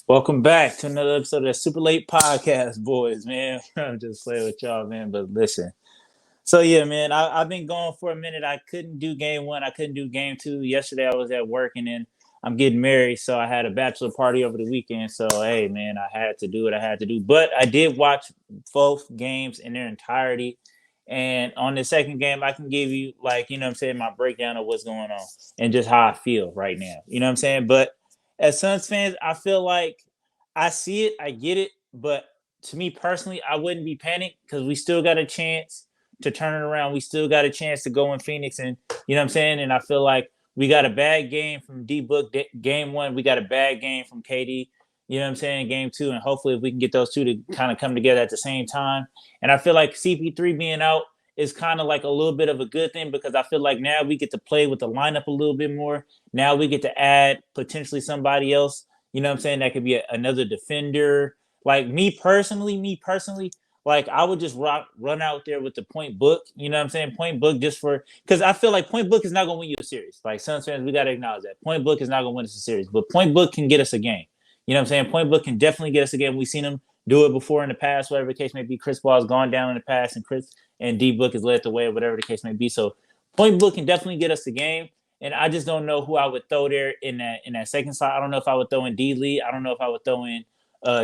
Welcome back to another episode of the Super Late Podcast, boys, man. I'm just playing with y'all, man. But listen. So, yeah, man, I've been going for a minute. I couldn't do game one. I couldn't do game two. Yesterday, I was at work, and then I'm getting married. So, I had a bachelor party over the weekend. So, hey, man, I had to do what I had to do. But I did watch both games in their entirety. And on the second game, I can give you, like, you know what I'm saying, my breakdown of what's going on and just how I feel right now. You know what I'm saying? But as Suns fans, I feel like I see it, I get it. But to me personally, I wouldn't be panicked because we still got a chance to turn it around. We still got a chance to go in Phoenix, and you know what I'm saying. And I feel like we got a bad game from D Book game one. We got a bad game from KD. You know what I'm saying? Game two, and hopefully if we can get those two to kind of come together at the same time. And I feel like CP3 being out is kind of like a little bit of a good thing because I feel like now we get to play with the lineup a little bit more. Now we get to add potentially somebody else. You know what I'm saying? That could be another defender. Like me personally, like I would just run out there with the point book. You know what I'm saying? Point book just for because I feel like point book is not going to win you a series. Like Suns fans, we got to acknowledge that point book is not going to win us a series, but point book can get us a game. You know what I'm saying? Point book can definitely get us a game. We've seen him do it before in the past, whatever the case may be. Chris Paul has gone down in the past, and Chris and D Book has led the way, whatever the case may be. So point book can definitely get us the game. And I just don't know who I would throw there in that second slot. I don't know if I would throw in D Lee. I don't know if I would throw in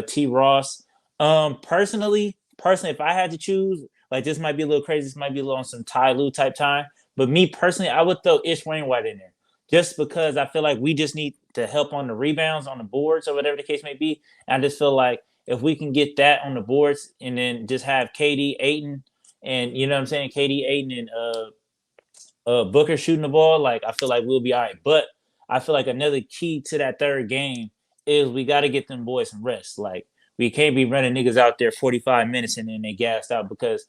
T Ross. Personally, if I had to choose, like this might be a little crazy, this might be a little on some Ty Lue type time, but me personally, I would throw Ish Wainwright in there just because I feel like we just need to help on the rebounds, on the boards, or whatever the case may be. And I just feel like if we can get that on the boards and then just have KD, Ayton, and you know what I'm saying, KD, Ayton, and Booker shooting the ball, like I feel like we'll be all right. But I feel like another key to that third game is we got to get them boys some rest. Like we can't be running niggas out there 45 minutes and then they gassed out because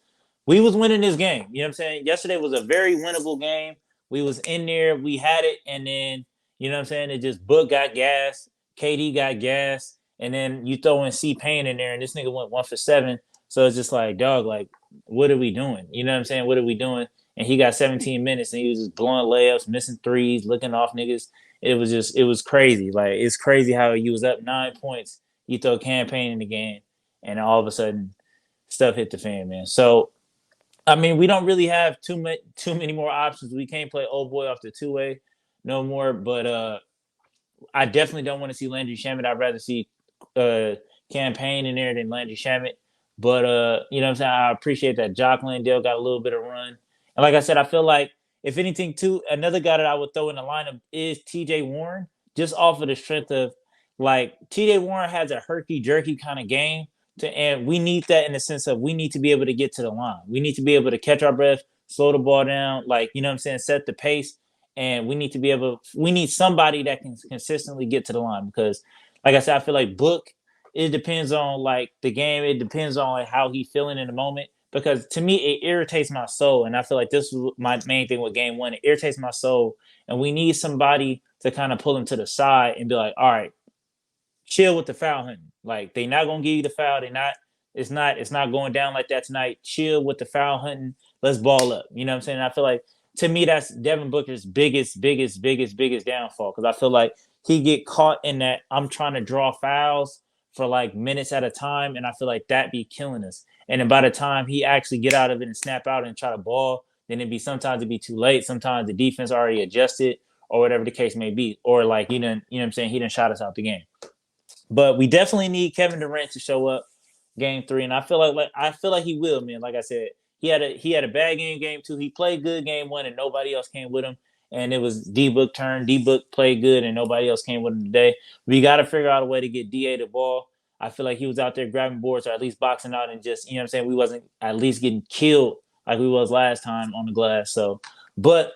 we was winning this game. You know what I'm saying? Yesterday was a very winnable game. We was in there, we had it, and then you know what I'm saying. It just Book got gas, KD got gas, and then you throw in C Payne in there, and this nigga went 1 for 7. So it's just like, dog, like, what are we doing? You know what I'm saying? What are we doing? And he got 17 minutes and he was just blowing layups, missing threes, looking off niggas. It was crazy. Like it's crazy how you was up 9 points, you throw campaign in the game, and all of a sudden stuff hit the fan, man. So I mean, we don't really have too many more options. We can't play old boy off the two way no more. But I definitely don't want to see Landry Shamet. I'd rather see uh campaign in there than Landry Shamet. But you know what I'm saying? I appreciate that Jock Landale got a little bit of run. And like I said, I feel like if anything, too, another guy that I would throw in the lineup is TJ Warren, just off of the strength of like TJ Warren has a herky jerky kind of game. And we need that in the sense of we need to be able to get to the line. We need to be able to catch our breath, slow the ball down, like you know what I'm saying, set the pace and we need to be able we need somebody that can consistently get to the line because like I said, I feel like Book, it depends on like the game, it depends on like how he's feeling in the moment. Because to me, it irritates my soul, and I feel like this was my main thing with game one. It irritates my soul, and we need somebody to kind of pull him to the side and be like, "All right, chill with the foul hunting. Like they not gonna give you the foul. They not. It's not going down like that tonight. Chill with the foul hunting. Let's ball up. You know what I'm saying? I feel like to me that's Devin Booker's biggest downfall because I feel like he get caught in that I'm trying to draw fouls for like minutes at a time, and I feel like that be killing us. And then by the time he actually get out of it and snap out and try to ball, then it'd be too late. Sometimes the defense already adjusted or whatever the case may be, or like you know what I'm saying, he didn't shot us out the game. But we definitely need Kevin Durant to show up game three, and I feel like he will, man. Like I said, he had a bad game two. He played good game one, and nobody else came with him. And it was D Book turn. D Book played good, and nobody else came with him today. We got to figure out a way to get Da the ball. I feel like he was out there grabbing boards or at least boxing out and just you know what I'm saying. We wasn't at least getting killed like we was last time on the glass. So, but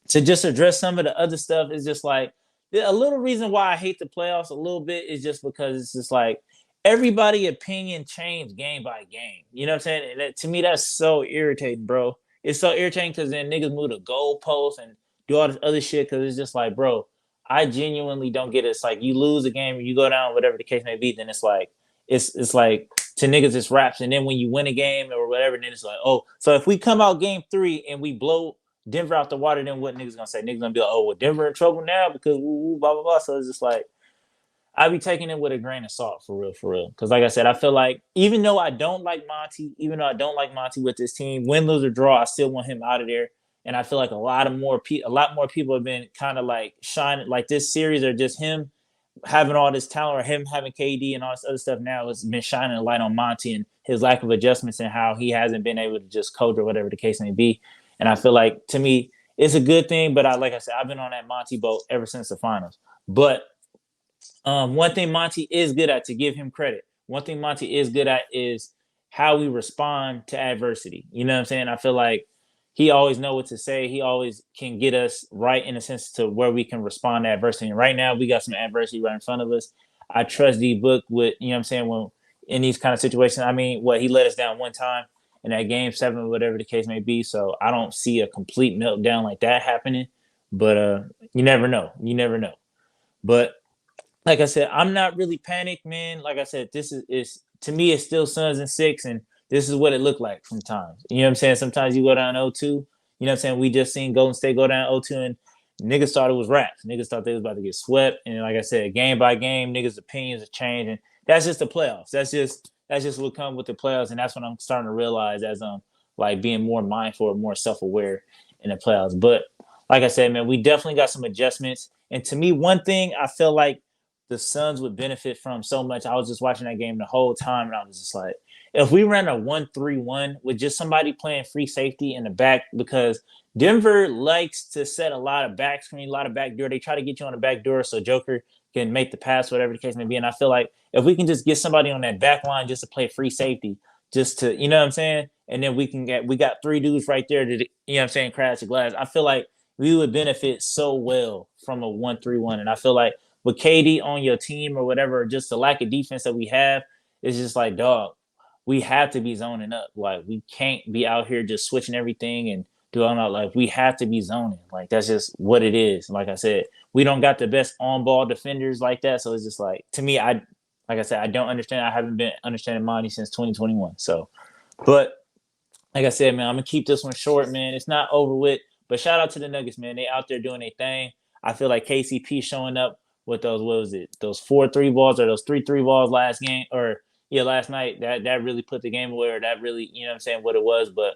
to just address some of the other stuff is just like a little reason why I hate the playoffs a little bit is just because it's just like everybody opinion change game by game. You know what I'm saying? And to me, that's so irritating, bro. It's so irritating because then niggas move the goalposts and do all this other shit because it's just like, bro, I genuinely don't get it. It's like you lose a game, you go down, whatever the case may be, then it's like to niggas it's raps, and then when you win a game or whatever, then it's like, oh, so if we come out game three and we blow Denver out the water, then what niggas gonna say? Niggas gonna be like, oh, well, Denver in trouble now because blah blah blah. So it's just like I be taking it with a grain of salt for real, for real. Because like I said, I feel like even though I don't like Monty, even though I don't like Monty with this team, win, lose or draw, I still want him out of there. And I feel like a lot more people have been kind of like shining like this series or just him having all this talent or him having KD and all this other stuff now has been shining a light on Monty and his lack of adjustments and how he hasn't been able to just coach or whatever the case may be. And I feel like to me, it's a good thing. But like I said, I've been on that Monty boat ever since the finals. But one thing Monty is good at, to give him credit, one thing Monty is good at is how we respond to adversity. You know what I'm saying? I feel like he always know what to say. He always can get us right in a sense to where we can respond to adversity. And right now we got some adversity right in front of us. I trust D Book with, you know what I'm saying, when in these kind of situations. I mean, what he let us down one time in that game 7 or whatever the case may be. So I don't see a complete meltdown like that happening. But you never know. You never know. But like I said, I'm not really panicked, man. Like I said, this is to me, it's still Suns and 6, and this is what it looked like sometimes. You know what I'm saying? Sometimes you go down 0-2. You know what I'm saying? We just seen Golden State go down 0-2, and niggas thought it was wraps. Niggas thought they was about to get swept. And like I said, game by game, niggas' opinions are changing. That's just the playoffs. That's just what comes with the playoffs, and that's what I'm starting to realize as like being more mindful, more self-aware in the playoffs. But like I said, man, we definitely got some adjustments. And to me, one thing I feel like the Suns would benefit from so much. I was just watching that game the whole time, and I was just like, if we ran a 1-3-1 with just somebody playing free safety in the back, because Denver likes to set a lot of back screen, a lot of back door. They try to get you on the back door so Joker can make the pass, whatever the case may be. And I feel like if we can just get somebody on that back line just to play free safety, just to, you know what I'm saying? And then we got 3 dudes right there to, you know what I'm saying, crash the glass. I feel like we would benefit so well from a 1-3-1. And I feel like with KD on your team or whatever, just the lack of defense that we have, is just like, dog, we have to be zoning up. Like, we can't be out here just switching everything and doing all, like, we have to be zoning. Like, that's just what it is. Like I said, we don't got the best on ball defenders like that. So it's just like, to me, like I said, I don't understand. I haven't been understanding Monty since 2021. So, but like I said, man, I'm gonna keep this one short, man. It's not over with. But shout out to the Nuggets, man. They out there doing their thing. I feel like KCP showing up with those, what was it, those 4 3 balls or those 3 3 balls last game, or yeah, last night. That really put the game away, or that really, you know what I'm saying, what it was. But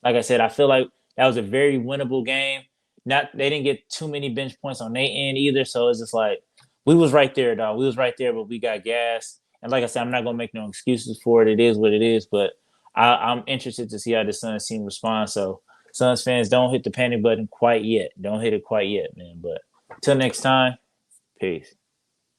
like I said, I feel like that was a very winnable game. Not They didn't get too many bench points on their end either. So it's just like we was right there, dog. We was right there, but we got gas. And like I said, I'm not gonna make no excuses for it. It is what it is. But I'm interested to see how the Suns team responds. So Suns fans, don't hit the panic button quite yet. Don't hit it quite yet, man. But till next time, peace.